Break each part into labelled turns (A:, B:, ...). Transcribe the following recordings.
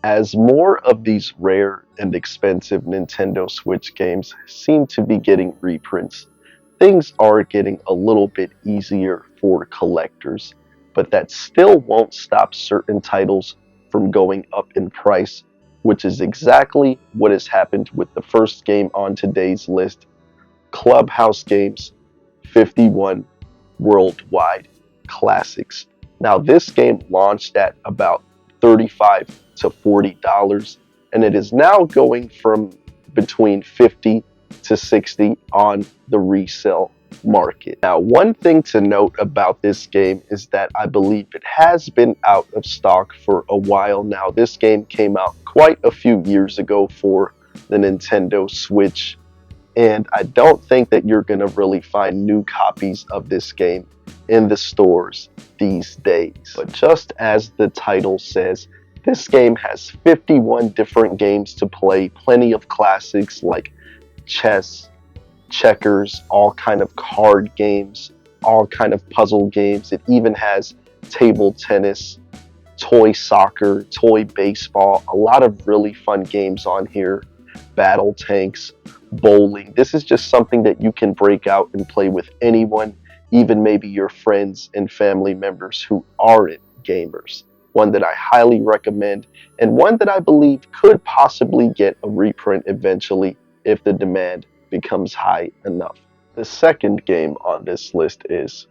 A: As more of these rare and expensive Nintendo Switch games seem to be getting reprints, things are getting a little bit easier for collectors, but that still won't stop certain titles from going up in price, which is exactly what has happened with the first game on today's list, Clubhouse Games 51 Worldwide Classics. Now, this game launched at about $35 to $40, and it is now going from between 50 to 60 on the resale market. Now, one thing to note about this game is that I believe it has been out of stock for a while now. This game came out quite a few years ago for the Nintendo Switch, and I don't think that you're going to really find new copies of this game in the stores these days. But just as the title says, this game has 51 different games to play, plenty of classics like chess, checkers, all kind of card games, all kind of puzzle games. It even has table tennis, toy soccer, toy baseball, a lot of really fun games on here. Battle tanks, bowling. This is just something that you can break out and play with anyone, even maybe your friends and family members who aren't gamers. One that I highly recommend, and one that I believe could possibly get a reprint eventually if the demand becomes high enough. The second game on this list is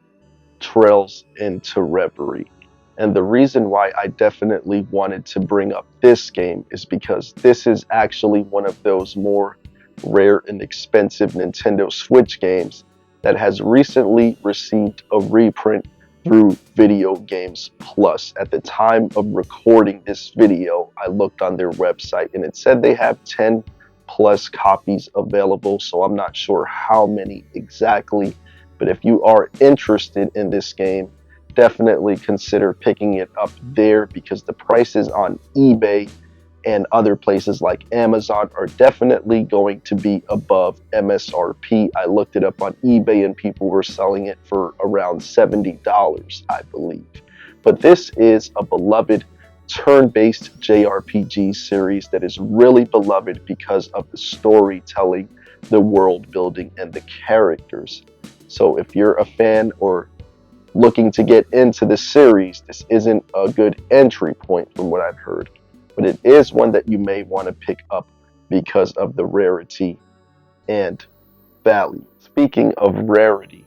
A: Trails into Reverie. And the reason why I definitely wanted to bring up this game is because this is actually one of those more rare and expensive Nintendo Switch games that has recently received a reprint through Video Games Plus. At the time of recording this video, I looked on their website and it said they have 10 plus copies available, so I'm not sure how many exactly, but if you are interested in this game, definitely consider picking it up there, because the prices on eBay and other places like Amazon are definitely going to be above MSRP. I looked it up on eBay and people were selling it for around $70, I believe. But this is a beloved turn-based JRPG series that is really beloved because of the storytelling, the world building, and the characters. So if you're a fan or looking to get into the series, this isn't a good entry point from what I've heard, but it is one that you may want to pick up because of the rarity and value. Speaking of rarity,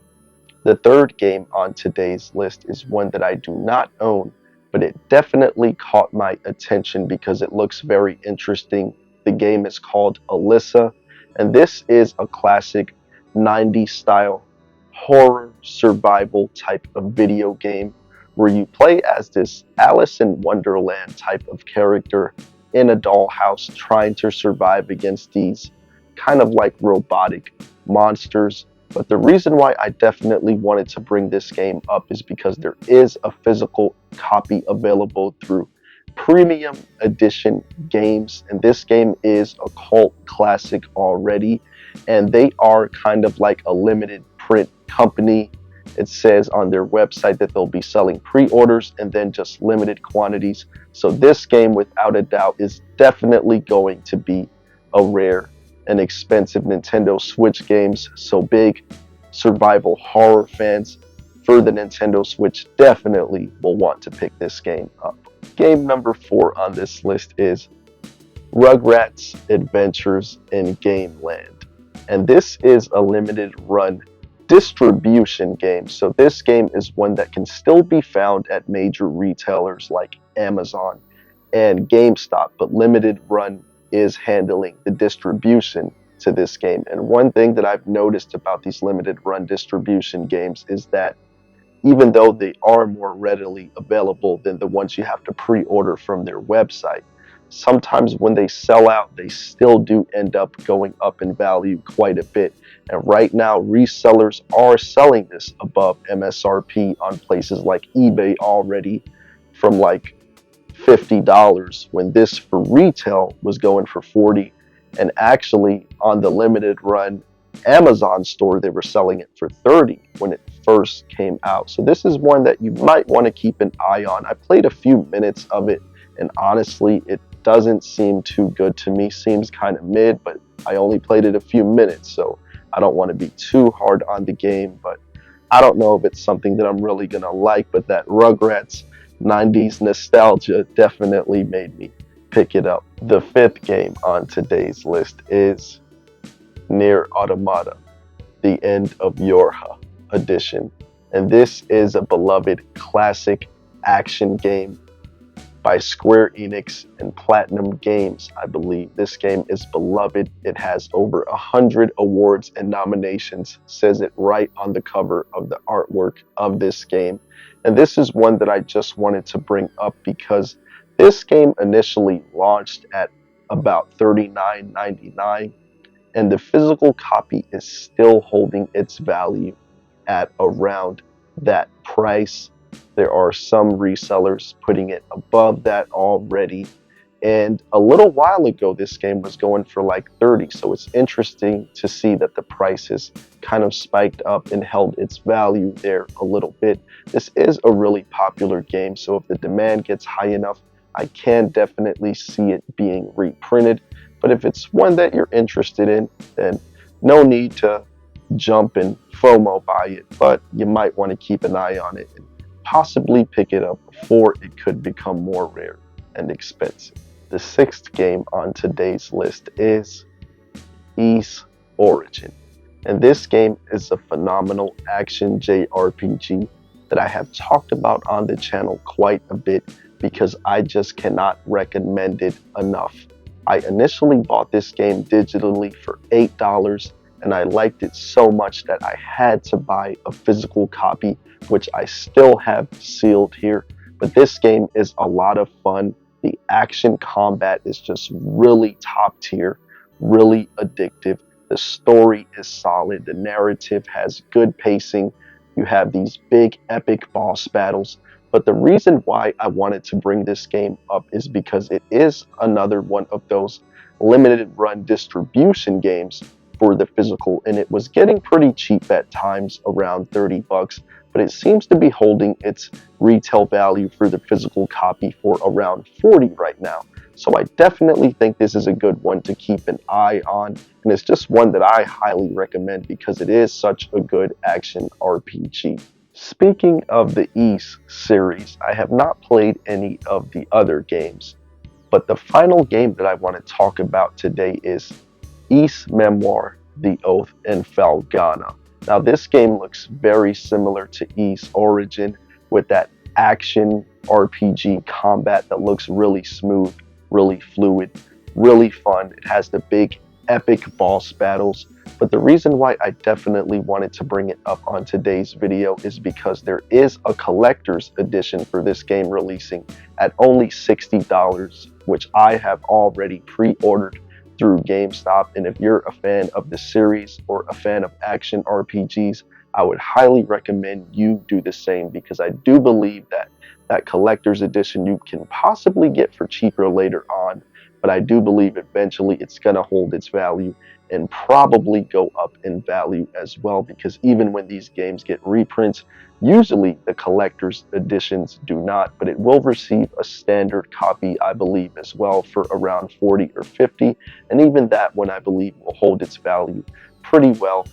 A: the third game on today's list is one that I do not own, but it definitely caught my attention because it looks very interesting. The game is called Alysa, and this is a classic 90s style horror survival type of video game where you play as this Alice in Wonderland type of character in a dollhouse trying to survive against these kind of like robotic monsters. But the reason why I definitely wanted to bring this game up is because there is a physical copy available through Premium Edition Games, and this game is a cult classic already, and they are kind of like a limited print company. It says on their website that they'll be selling pre-orders and then just limited quantities. So this game, without a doubt, is definitely going to be a rare and expensive Nintendo Switch games. So big survival horror fans for the Nintendo Switch definitely will want to pick this game up. Game number 4 on this list is Rugrats Adventures in Gameland. And this is a limited run distribution game. So this game is one that can still be found at major retailers like Amazon and GameStop, but limited run is handling the distribution to this game. And one thing that I've noticed about these limited run distribution games is that even though they are more readily available than the ones you have to pre-order from their website, sometimes when they sell out, they still do end up going up in value quite a bit. And right now, resellers are selling this above MSRP on places like eBay already from like $50, when this for retail was going for $40. And actually, on the limited run Amazon store, they were selling it for $30 when it first came out. So this is one that you might want to keep an eye on. I played a few minutes of it, and honestly, it doesn't seem too good to me. Seems kind of mid, but I only played it a few minutes, so I don't want to be too hard on the game. But I don't know if it's something that I'm really gonna like. But that Rugrats 90s nostalgia definitely made me pick it up. The fifth game on today's list is NieR Automata, The End of Yorha edition. And this is a beloved classic action game by Square Enix and Platinum Games, I believe. This game is beloved. It has over 100 awards and nominations, says it right on the cover of the artwork of this game. And this is one that I just wanted to bring up because this game initially launched at about $39.99, and the physical copy is still holding its value at around that price. There are some resellers putting it above that already. And a little while ago, this game was going for like 30. So it's interesting to see that the price has kind of spiked up and held its value there a little bit. This is a really popular game. So if the demand gets high enough, I can definitely see it being reprinted. But if it's one that you're interested in, then no need to jump and FOMO buy it, but you might want to keep an eye on it and possibly pick it up before it could become more rare and expensive. The sixth game on today's list is Ys Origin. And this game is a phenomenal action JRPG that I have talked about on the channel quite a bit because I just cannot recommend it enough. I initially bought this game digitally for $8, and I liked it so much that I had to buy a physical copy, which I still have sealed here. But this game is a lot of fun. The action combat is just really top tier, really addictive. The story is solid. The narrative has good pacing. You have these big epic boss battles. But the reason why I wanted to bring this game up is because it is another one of those limited run distribution games for the physical, and it was getting pretty cheap at times, around 30 bucks, but it seems to be holding its retail value for the physical copy for around 40 right now. So I definitely think this is a good one to keep an eye on, and it's just one that I highly recommend because it is such a good action RPG. Speaking of the Ys series, I have not played any of the other games, but the final game that I want to talk about today is Ys Memoir, The Oath, and Falgana. Now this game looks very similar to Ys Origin with that action RPG combat that looks really smooth, really fluid, really fun. It has the big epic boss battles. But the reason why I definitely wanted to bring it up on today's video is because there is a collector's edition for this game releasing at only $60, which I have already pre-ordered through GameStop. And if you're a fan of the series or a fan of action RPGs, I would highly recommend you do the same because I do believe that that collector's edition you can possibly get for cheaper later on, but I do believe eventually it's going to hold its value and probably go up in value as well, because even when these games get reprints, usually the collector's editions do not, but it will receive a standard copy, I believe, as well for around 40 or 50, and even that one I believe will hold its value pretty well.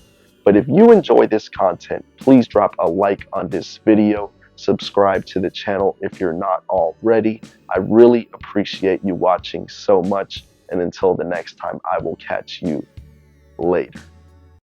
A: But if you enjoy this content, please drop a like on this video, subscribe to the channel if you're not already. I really appreciate you watching so much, and until the next time, I will catch you later.